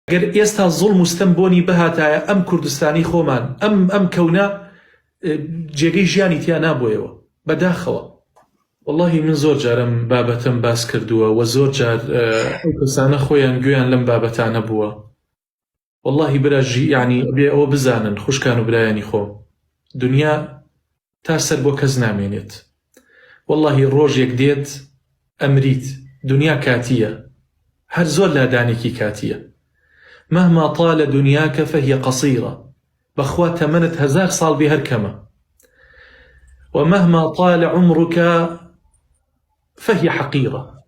ئەگەر ئێستا زوڵم و ستەم بۆنی بەهاتایە ئەم کوردستانی خۆمان ئەم کەونە جێگەی ژیانی تیا نابۆیەوە بەداخەوە. واللهی من زۆر جارم بابەتم باس کردووە و زۆر جار ئەو کەسانە خۆیان گوێیان لەم بابەتانە بووە. واللهی براژی یعنی بێ ئەوە بزانن خوشکان و برایانی خۆم، دنیا تا سەر بۆ کەس نامێنێت. واللهی ڕۆژێک دێت ئەمریت، دنیا کاتیە، هەر زۆر لادانێکی کاتیە. مهما طال دنياك فهي قصيرة، بخوا تمنت 1000 ساڵ بێ هەر کەمە. ومهما طال عمرك فهي حقيرة،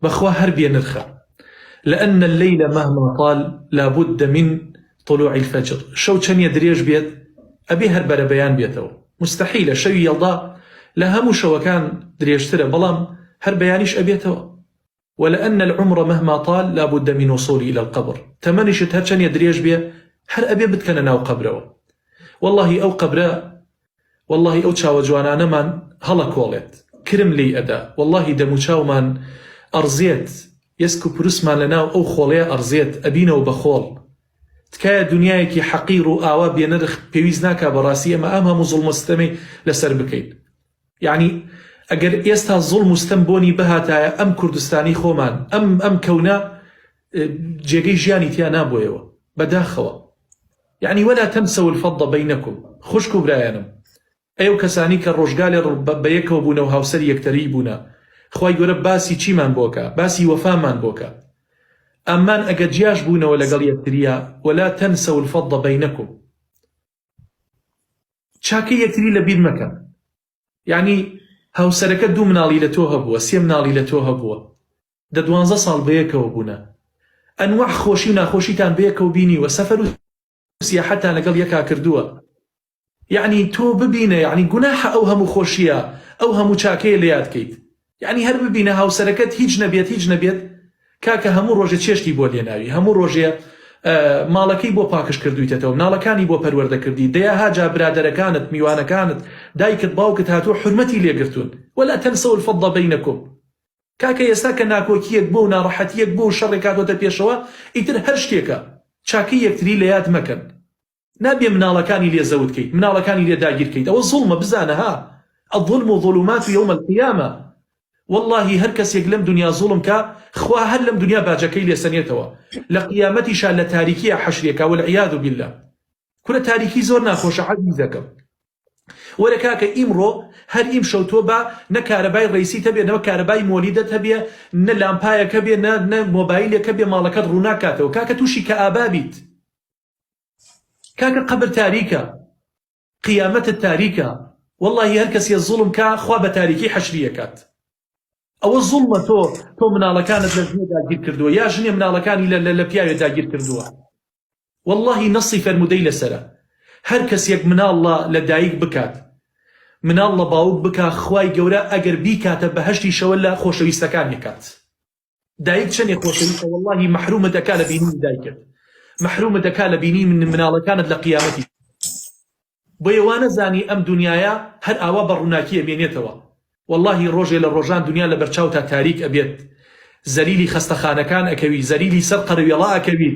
بخوا هەر بێ نرخە. لأن الليل مهما طال لابد من طلوع الفجر. شەو چەندە درێژ بێت ئەبێ هەر بەرەبەیان بێتەوە. مستحيلە شەوی یەڵدا لە هەموو شەوەکان درێژترە، بەڵام هەر بەیانیش ئەبێتەوە. ولأن العمر مهما طال لابد من وصول إلى القبر. تمنشت هر چەندە درێژ بێ هەر ئەبێ بتکەنە ناو قبرەوە. والله ئەو قبرە، والله ئەو چاوە جوانانەمان هەڵە کۆڵێت، کرم لێی ئەدا. والله دەموچاومان ئەرزێت، یەسک و پروسمان لەناو ئەو خۆڵەیە ئەرزێت، ئەبینەوە بە خۆڵ. تکایە دنیایەکی حەقیر و ئاوا بێنرخ پێویست ناکا بەڕاستی ئەمە ئەم هەموو زوڵم و ستەمەی لەسەر بکەین. یعنی ئەگەر ئێستا زوڵم و ستەم بۆنی بەهاتایە ئەم کوردستانی خۆمان ئەم کەونە جێگەی ژیانی تیا نابۆیەوە بەداخەوە. یعنی وەلا تەنسەو الفەضڵ بەینەکم. خوشک و برایانم، ئەو کەسانی کە ڕۆژگالێ بەیەکەوە بوونە و هاوسەر یەکتەری بوونە، خوای گەورە باسی چیمان بۆکە، باسی وەفامان بۆکە. ئەمان ئەگە جیاش بوونەوە لەگەڵ یەکتریە، وەلا تەنسەو الفەضڵ بەینەکم. چاکەی یەکتری لەبیر مەکەن. یعنی هاوسەرەکە 2 مناڵی لە تۆ هەبووە، 3 مناڵی لە تۆ هەبووە، 12 ساڵ بەیەکەوە بوونە، ئەنواع خۆشی و ناخۆشیتان بەیەکەوە بینیوە، سەفەر و سیاحەتان لەگەڵ یەکا کردووە. یعنی تۆ ببینە، یعنی گوناحە ئەو هەموو خۆشیە، ئەو هەموو چاکەیە لە یاد کەیت. یعنی هەر ببینە هاوسەرەکەت هیچ نەبێت کاکە هەموو ڕۆژێ چێشتی بۆ لێناوی، هەموو ڕۆژێ ماڵەکەی بۆ پاکش کردویتەوە، مناڵەکانی بۆ پەروەردە کردی، دەیا هاجا برادەرەکانت، میوانەکانت، دایکت باوکت هاتووە حورمەتی لێگرتوون. وەلا تەنسەو الفەضڵ بەینەکم. کاکە ئێستا کە ناکۆکیەک بۆ و ناڕەحەتیەک بۆ و شەڕێک هاتوۆتە پێشەوە، ئیتر هەر شتێکە چاکەی یەکتری لە یاد مەکەن. نابێ مناڵەکانی لێ زەوت کەیت، مناڵەکانی لێ داگیر کەیت. ئەوە زوڵمە، بزانە ها الظلم ظلمات يوم القيامة. والله هەر کەسێک لەم دنیا زوڵم کە خوا هەر لەم دنیا باجەکەی لێسەنێتەوە، لە قیامەتیشان لە تاریکیە حەشرێکە، والعیاذ بالله. کورە تاریکی زۆر ناخۆشە عەزیزەکەم. وەرە کاکە ئیمڕۆ هەر ئیم شەو تۆ بە نە کارەبای ڕێیسیت هەبێ، نە کارەبای مۆلیدەت هەبێ، نە لامپایەکە بێ، نە مۆبایلێکە بێ، ماڵەکەت ڕووناکاتەوە. کاکە تووشی کە ئابابیت. کاکە قەبر تاریکە، قیامەتت تاریکە. والله هەر کەسێ زوڵم کا خوا بە تاریکی حەشریەکات. ئەوە زوڵمە تۆ مناڵەکانت لە ژنێ داگیر کردووە، یا ژنێ مناڵەکانی لە پیاوێ داگیر کردووە. والله نەسی فەرمودەی لەسەرە، هەر کەسێک مناڵە لە دایک بکات، مناڵ لە باوک بکات، خوای گەورە ئەگەر بیکاتە بەهەشتی شەوە لە خۆشەویستەکانی کات. دایک چەندێ خۆشەویستە، والله مەحرومە دەکا لە بینی دایکت، مەحرومە دەکا لە بینی مناڵەکانت لە قیامەتی. بۆ ئێوە نەزانی ئەم دنیاە هەر ئاوا بە ڕووناکی ئەمێنێتەوە. والله ڕۆژێ لە ڕۆژان دنیا لە بەرچاو تا تاریک ئەبێت، زەلیلی خەستەخانەکان ئەکەوی، زەلیلی سەر قەروێڵا ئەکەوی.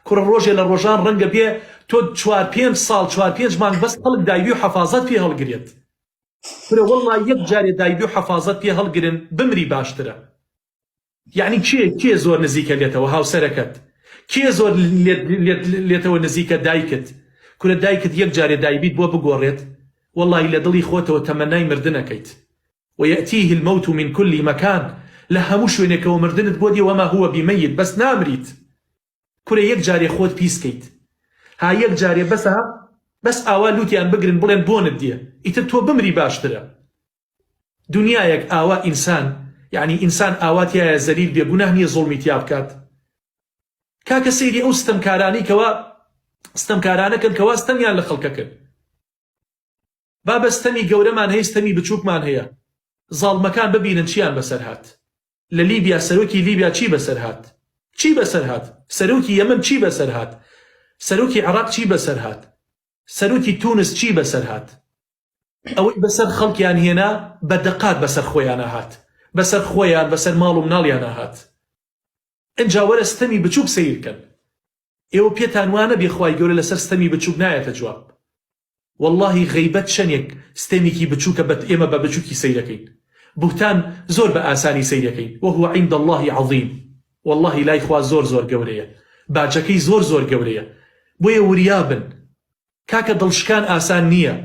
کوڕە ڕۆژێ لە ڕۆژان ڕەنگە بێ تۆ 4-5 ساڵ 4-5 مانگ بەس هەڵک دایبی و حەفاظەت پێ هەڵگرێت. کوڕە والله یەک جارێ دایبی و حەفاظەت پێ هەڵگرن بمری باشترە. یعنی کێ زۆر نزیکە لێتەوە هاوسەرەکەت؟ کێ زۆر لێتەوە نزیکە دایکت؟ کوڕە دایکت یەک جارێ دایبیت بۆ بگۆڕێت، والله لە دڵی خۆتەوە تەمەنای مردنەکەیت. ويأتيه الموت من كل مكان. لهمو شوينك ومردنت بودي وما هو بميت، بس نامريت. كوري يك جاري خود بيسكيت، ها يك جاري بس آوا لوتي أن بقرن بلين بون بديه، إتر تو بمري باشترا. دنيايك آوا إنسان، يعني إنسان آواتيا زليل بيه گناه نية ظلمي تيابكات. كاكا سيدي أو استمكاراني كوا استمكارانكن كوا استميان لخلقكن. بابا استمي قورمان هي استمي بچوكمان هي. زاڵمەکان ببینن چیان بەسەر هات. لە لیبیا سەرۆکی لیبیا چی بەسەر هات؟ چی بەسەر هات؟ سەرۆکی یەمەن چی بەسەر هات؟ سەرۆکی عێراق چی بەسەر هات؟ سەرۆکی تونس چی بەسەر هات؟ ئەوەی بەسەر خەڵکیان هێنا بە دەقات بەسەر خۆیانە هات، بەسەر خۆیان، بەسەر ماڵ و مناڵیانە هات. ئەنجا وەرە ستەمی بچووک سەیرکەن. ئێوە پێتان وانە بێخوای گەورە لەسەر ستەمی بچووک نایەتە جواب. واللهی غەیبەت شەنێک ستەمێکی بچووکە بە ئێمە بە بچووکی سەیرەکەین. بوتان زۆر بە ئاسانی سەیرەکەین. وهو عند الله عظیم. واللهی لای خوا زۆر زۆر گەورەیە. باجەکەی زۆر زۆر گەورەیە. بۆیە وریابن. کاکە دڵشکان ئاسان نییە.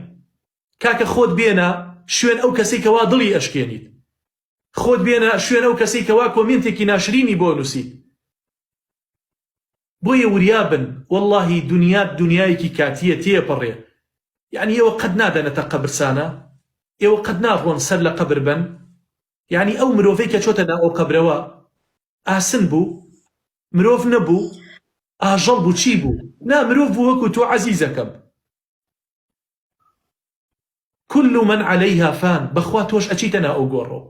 کاکە خۆت بێنە شوێن ئەو کەسەی کەوا دڵی ئەشکێنیت. خۆت بێنە شوێن ئەو کەسەی کەوا کۆمنتێکی ناشرینی بۆ نووسیت. بۆیە وریابن. واللهی دنیات دنیایەکی کاتیە تێپەڕێ. یعنی ئێوە قەت نادەنێتە قەبرسانە، ئێوە قەت ناڕۆن سەر لە قەبر بن. یعنی ئەو مرۆڤەی کە چۆتە ناو ئەو قەبرەوە ئاسن بوو، مرۆڤ نەبوو، ئاژەڵ بوو، چی بوو؟ نا مرۆڤ بوو وەکو تۆ عەزیزەکەم. كل من عليها فان. بەخوا تۆش ئەچیتە ناو ئەو گۆڕۆ.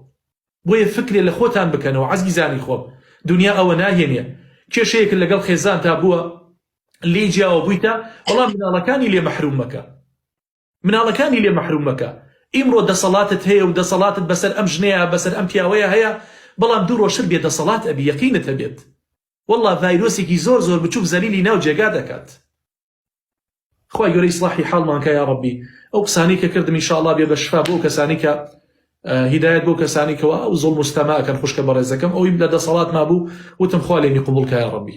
بۆیە فکرێ لە خۆتان بکەنەوە عەزیزانی خۆم. دنیا ئەوە ناهێنێ. کێشەیەک لەگەڵ خێزان تا بووە لێی جیاوە بوویتە، بەڵام مناڵەکانی لێ مەحروم مەکە. مناڵەکانی لێ مەحروم مەکە. ئیمڕۆ دەسەڵاتت هەیە و دەسەڵاتت بەسەر ئەم ژنەیە بەسەر ئەم پیاوەیە هەیە، بەڵام دوو ڕۆژتر بێ دەسەڵات ئەبی یەقینت هەبێت. والله ڤایرۆسێکی زۆر زۆر بچووک زەلیلی ناو جێگا دەکات. خوای گەورەی ئیسلاحی حاڵمان کە یا ڕەبی. ئەو قسانەی کە کردم ئینشاءڵڵا بێ بە شفا بۆ کەسانی کە هیدایەت بۆ کەسانی کەوا ئەو زوڵم و ستەما ئەکەن خوشکە بەڕێزەکەم. ئەوی لە دەسەڵات مابوو وتم خوا لێمی قبوڵ کە یا ڕەبی.